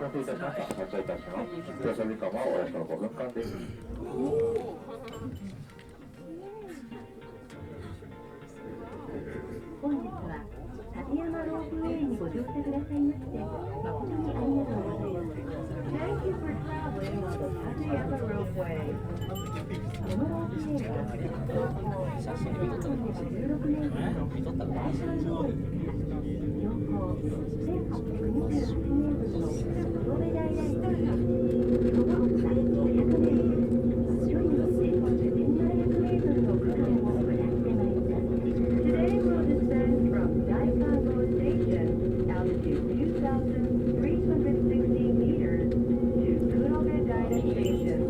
たせいたしました。発車いたします。乗車時間はおよそ5分間です。本日は立山ロープウェイにご乗車くださいまして誠にありがとうございます。Thank you for traveling on the Tateyama Ropeway. このロープウェイは標高1316メートルの大山ロープ標高1828メートルの黒部平駅その奥が500メートル距離によって1700メートルの区間を下ってまいります。Today we'll descend from Daikango Station, altitude 2,316 meters, to Kurobe Daira Station,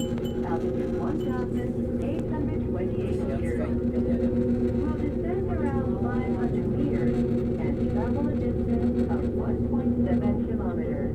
altitude 1,828 meters. We'll descend around 500 meters and travel a distance of 1.7 kilometers.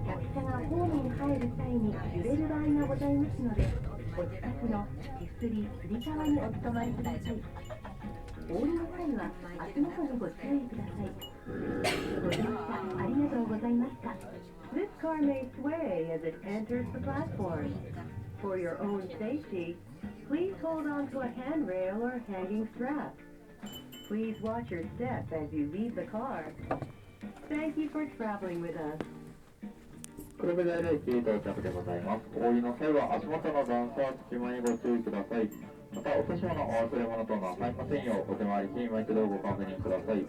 客車がホームに入る際に揺れる場合がございますので、お近くの手すり、つり革にお留まりください。お降りの際は足元にご注意ください。ご乗車ありがとうございました。This car may sway as it enters the platform. For your own safety, please hold on to a handrail or hanging strap. Please watch your step as you leave the car. Thank you for traveling with us. 黒部平駅到着でございます。お降りの際は足元の段差、隙間にご注意ください。また、お年物、お忘れ物等の入りませんよう、お手回り金マイクでご確認ください。